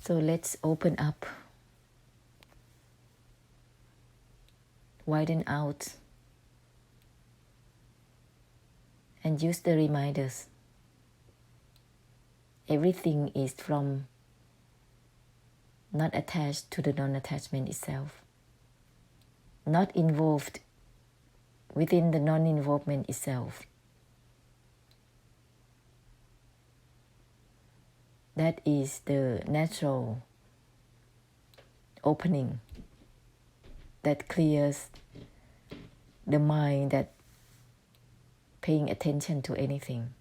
So let's open up, widen out, and use the reminders. Everything is from not attached to the non-attachment itself, not involved within the non-involvement itself. That is the natural opening that clears the mind that paying attention to anything.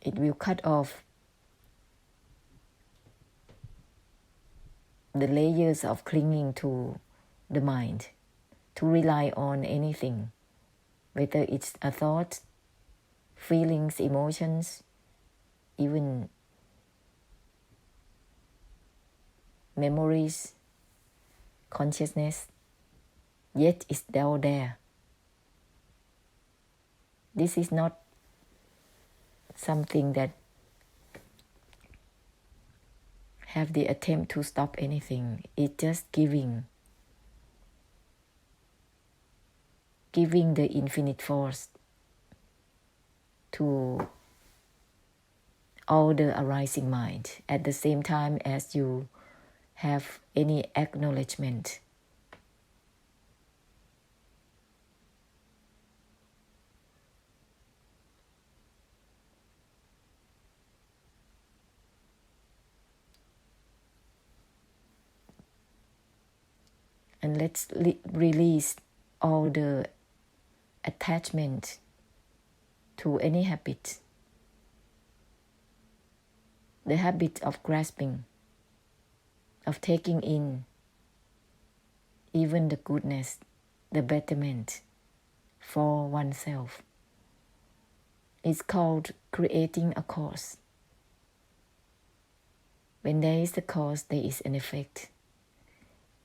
It will cut off the layers of clinging to the mind, to rely on anything, whether it's a thought, feelings, emotions, even memories, consciousness, yet it's down there. This is not something that have the attempt to stop anything. It's just giving the infinite force to all the arising mind at the same time as you have any acknowledgement. And let's release all the attachment to any habit. The habit of grasping, of taking in even the goodness, the betterment for oneself. It's called creating a cause. When there is a cause, there is an effect.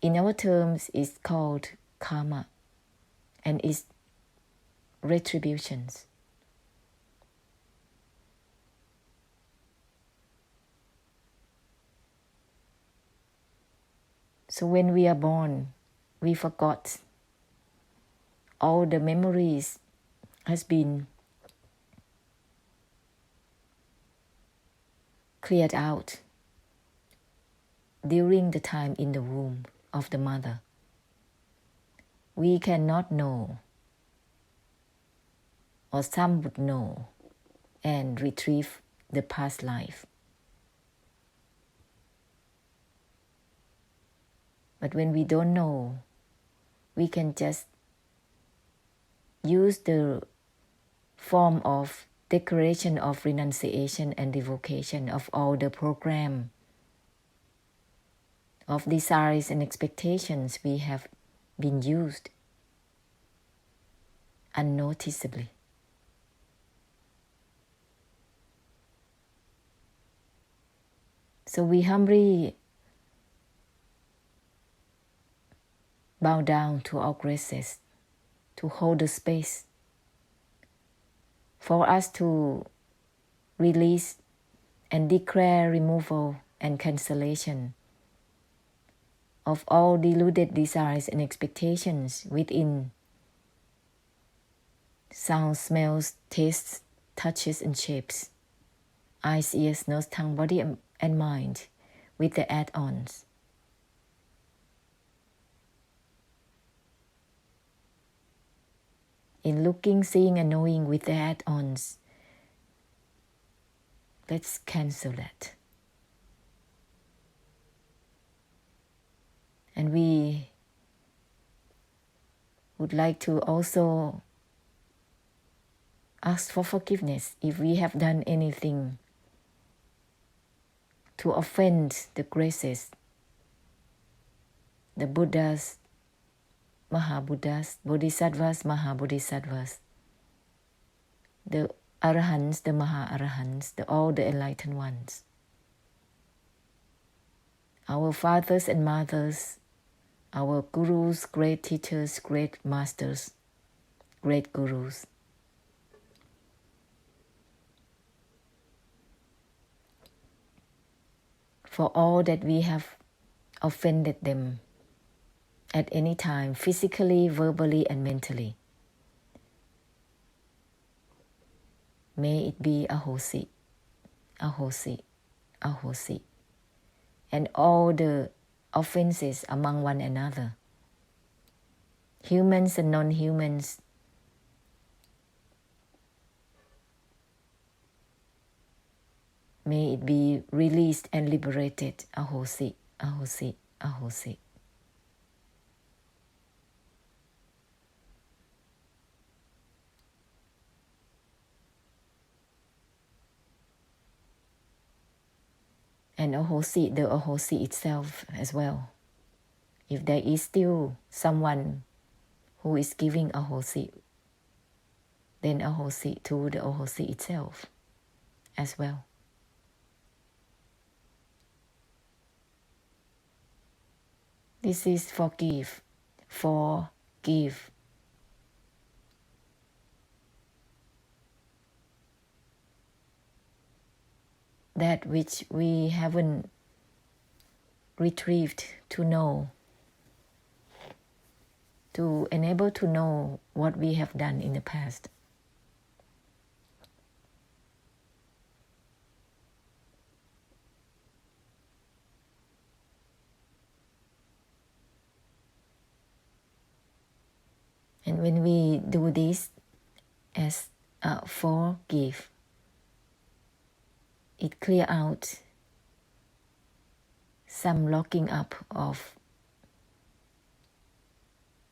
In our terms, it's called karma, and it's retributions. So when we are born, we forgot all the memories has been cleared out during the time in the womb of the mother. We cannot know, or some would know, and retrieve the past life. But when we don't know, we can just use the form of declaration of renunciation and revocation of all the program of desires and expectations we have been used unnoticeably. So we humbly bow down to our graces to hold the space for us to release and declare removal and cancellation of all deluded desires and expectations within sounds, smells, tastes, touches, and shapes, eyes, ears, nose, tongue, body, and mind with the add-ons. In looking, seeing, and knowing with the add-ons, let's cancel that. And we would like to also ask for forgiveness if we have done anything to offend the graces, the Buddhas, Mahabuddhas, Bodhisattvas, Mahabodhisattvas, the Arahants, the Maha-Arahants, all the enlightened ones, our fathers and mothers, our gurus, great teachers, great masters, great gurus. for all that we have offended them at any time, physically, verbally, and mentally. May it be ahosi, ahosi, ahosi. And all the offenses among one another, humans and non-humans, may it be released and liberated. Ahosi, ahosi, ahosi. And ahosi, the ahosi itself as well. If there is still someone who is giving ahosi, then ahosi to the ahosi itself as well. This is forgive, forgive. That which we haven't retrieved to know, to enable to know what we have done in the past. And when we do this as forgive, it clear out some locking up of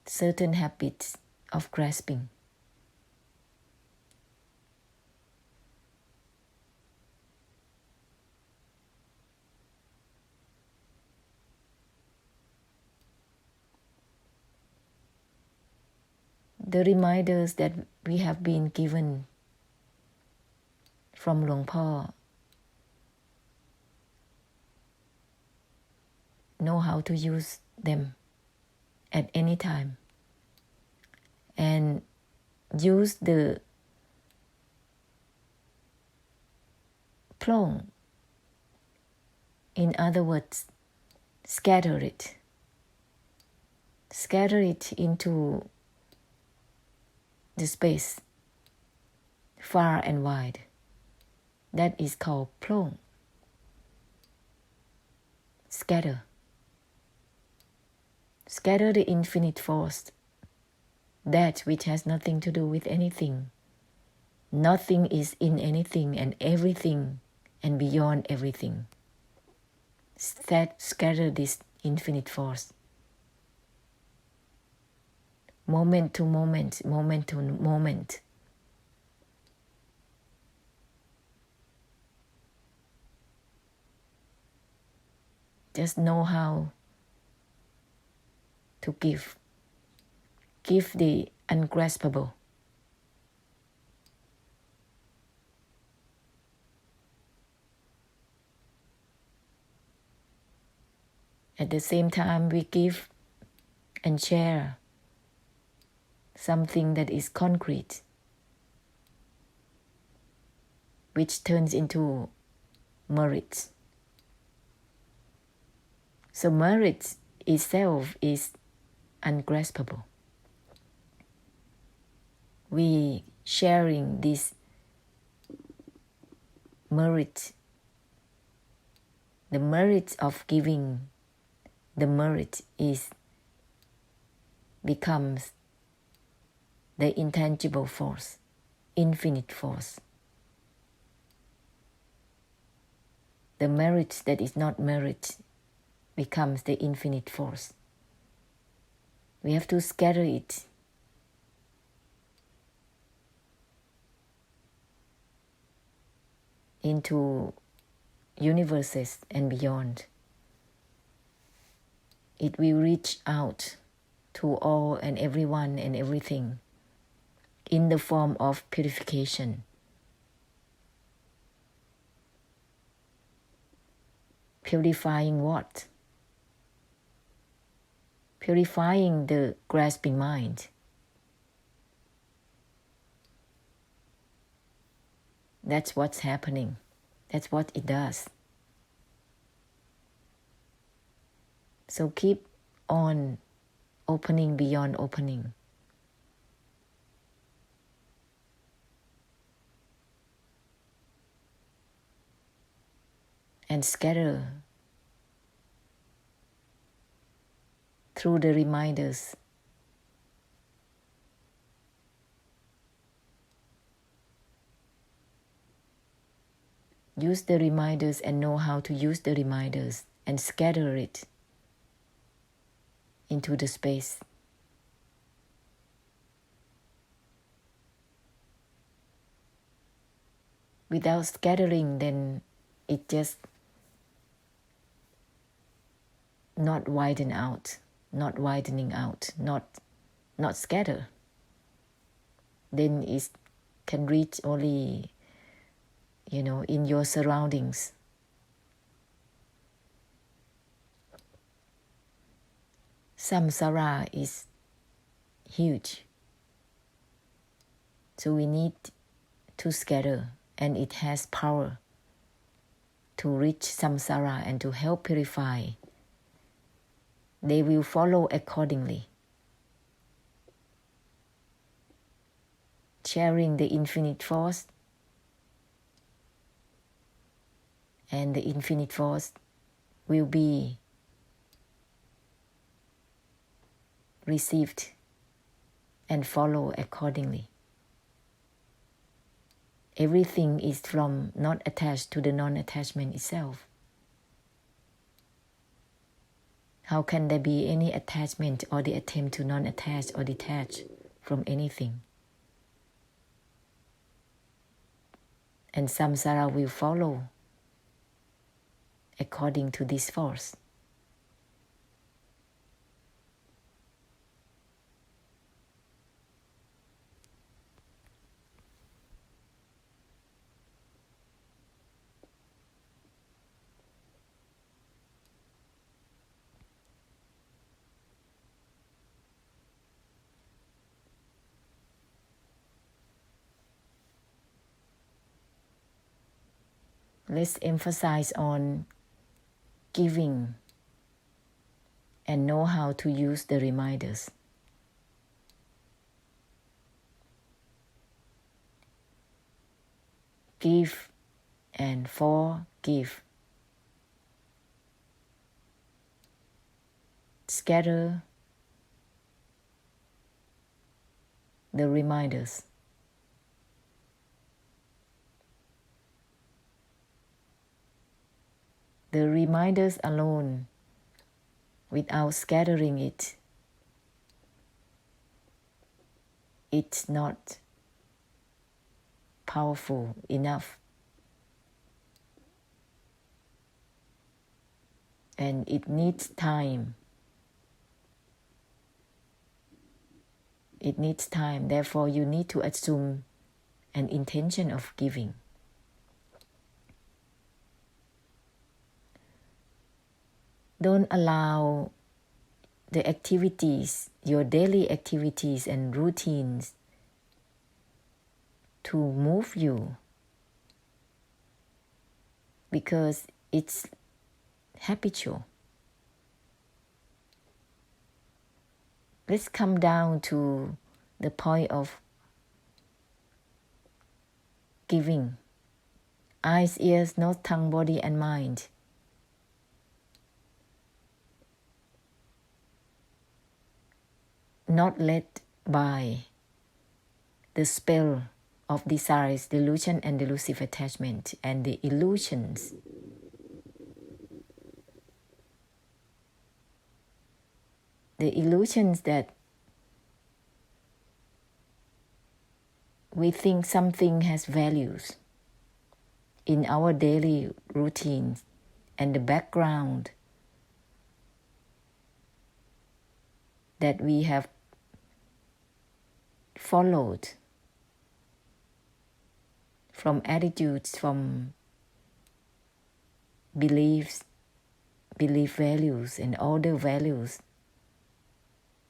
certain habits of grasping. The reminders that we have been given from Luang Por know how to use them at any time and use the plong. In other words, scatter it into the space far and wide. That is called plong. Scatter the infinite force, that which has nothing to do with anything. Nothing is in anything, and everything and beyond everything. Scatter this infinite force. Moment to moment, moment to moment. Just know how to give. Give the ungraspable. At the same time, we give and share something that is concrete, which turns into merit. So merit itself is ungraspable. We sharing this merit, the merit of giving, the merit becomes the intangible force, infinite force. The merit that is not merit becomes the infinite force. We have to scatter it into universes and beyond. It will reach out to all and everyone and everything in the form of purification. Purifying what? Purifying the grasping mind. That's what's happening. That's what it does. So keep on opening beyond opening. And scatter through the reminders. Use the reminders and know how to use the reminders and scatter it into the space. Without scattering, then it just not widen out, not widening out, not scatter. Then it can reach only, in your surroundings. Samsara is huge. So we need to scatter, and it has power to reach samsara and to help purify. They will follow accordingly. Sharing the infinite force, and the infinite force will be received and follow accordingly. Everything is from not attached to the non-attachment itself. How can there be any attachment or the attempt to non-attach or detach from anything? And samsara will follow according to this force. Let's emphasize on giving and know how to use the reminders. Give and forgive. Scatter the reminders. The reminders alone, without scattering it, it's not powerful enough. And it needs time. It needs time. Therefore, you need to assume an intention of giving. Don't allow the activities, your daily activities and routines, to move you, because it's habitual. Let's come down to the point of giving. Eyes, ears, nose, tongue, body, and mind. Not led by the spell of desires, delusion, and delusive attachment, and the illusions. The illusions that we think something has values in our daily routines, and the background that we have followed from attitudes, from beliefs, belief values, and all the values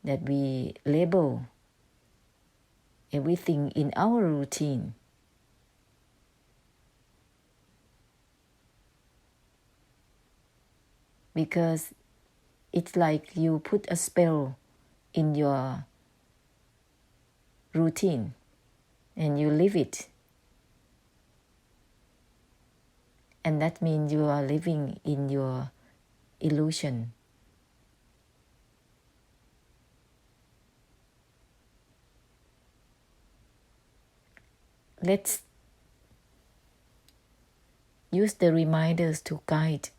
that we label everything in our routine. Because It's like you put a spell in your routine and you live it. And that means you are living in your illusion. Let's use the reminders to guide.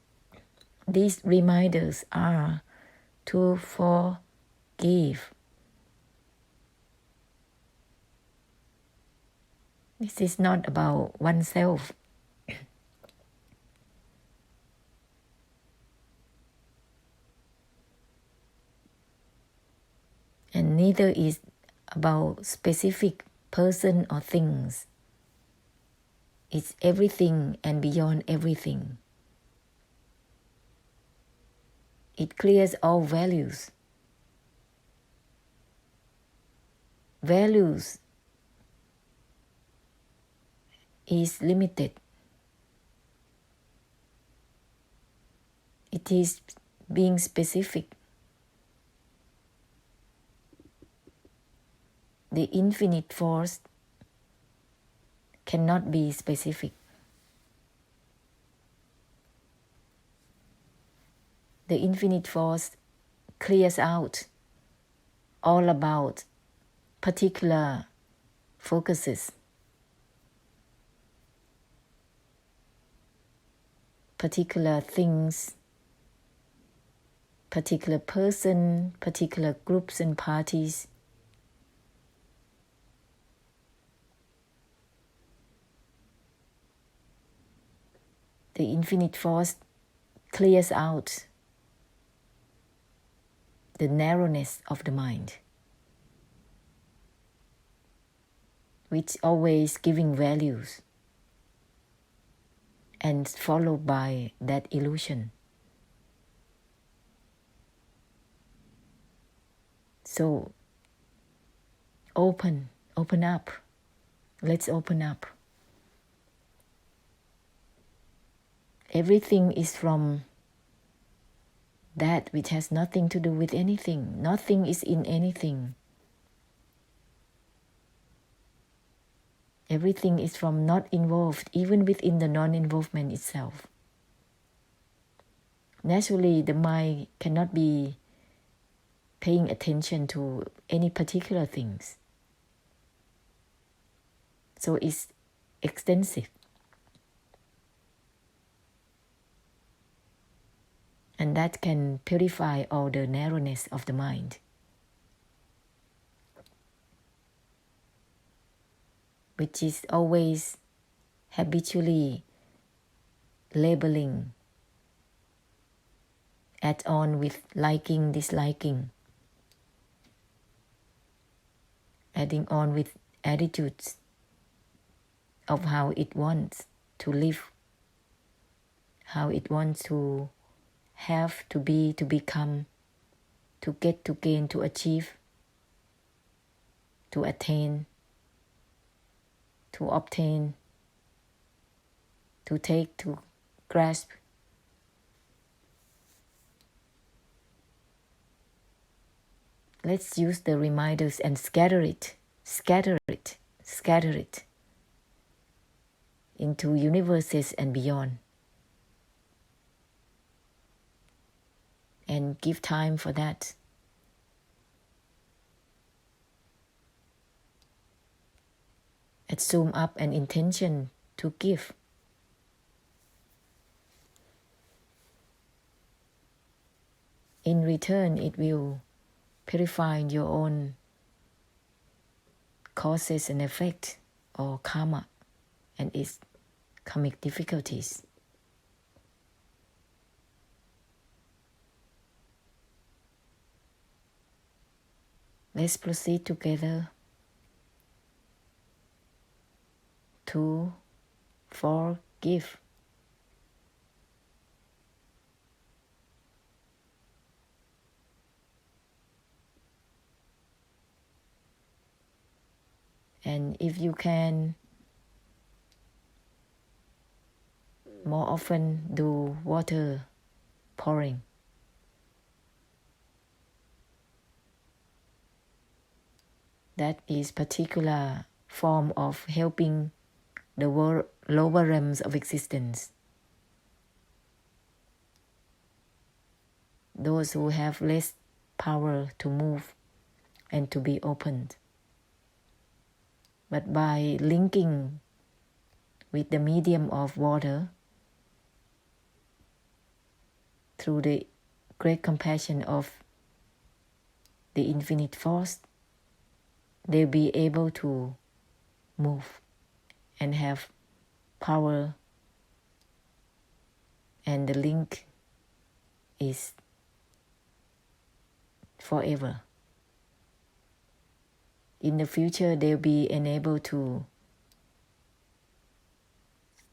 These reminders are to forgive. This is not about oneself. And neither is about specific person or things. It's everything and beyond everything. It clears all values. Values is limited. It is being specific. The infinite force cannot be specific. The infinite force clears out all about particular focuses, particular things, particular person, particular groups and parties. The infinite force clears out the narrowness of the mind, which always giving values and followed by that illusion. So open up. Let's open up. Everything is from that which has nothing to do with anything. Nothing is in anything. Everything is from not involved, even within the non-involvement itself. Naturally, the mind cannot be paying attention to any particular things. So it's extensive. And that can purify all the narrowness of the mind, which is always habitually labeling, add on with liking, disliking, adding on with attitudes of how it wants to live, how it wants to have, to be, to become, to get, to gain, to achieve, to attain, to obtain, to take, to grasp. Let's use the reminders and scatter it into universes and beyond. And give time for that. Assume up an intention to give. In return, it will purify your own causes and effect or karma and its karmic difficulties. Let's proceed together to forgive. And if you can, more often do water pouring. That is particular form of helping the lower realms of existence. Those who have less power to move and to be opened. But by linking with the medium of water, through the great compassion of the infinite force, they'll be able to move and have power, and the link is forever. In the future, they'll be enabled to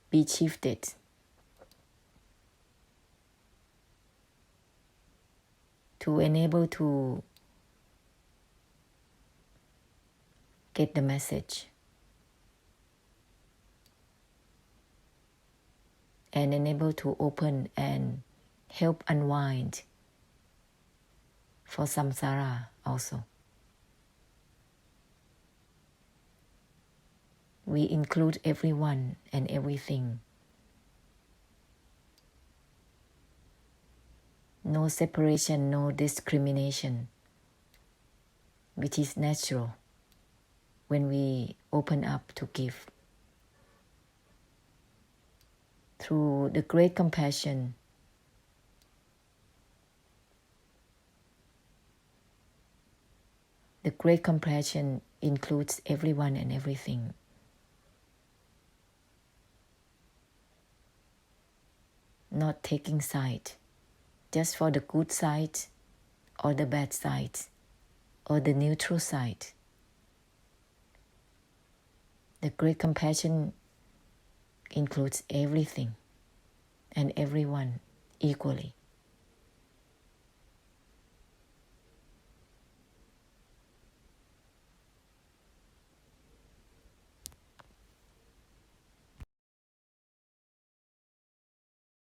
be shifted to enable to get the message and enable to open and help unwind for samsara also. We include everyone and everything. No separation, no discrimination, which is natural when we open up to give. Through the great compassion, the great compassion includes everyone and everything. Not taking side, just for the good side or the bad side or the neutral side. The great compassion includes everything and everyone equally.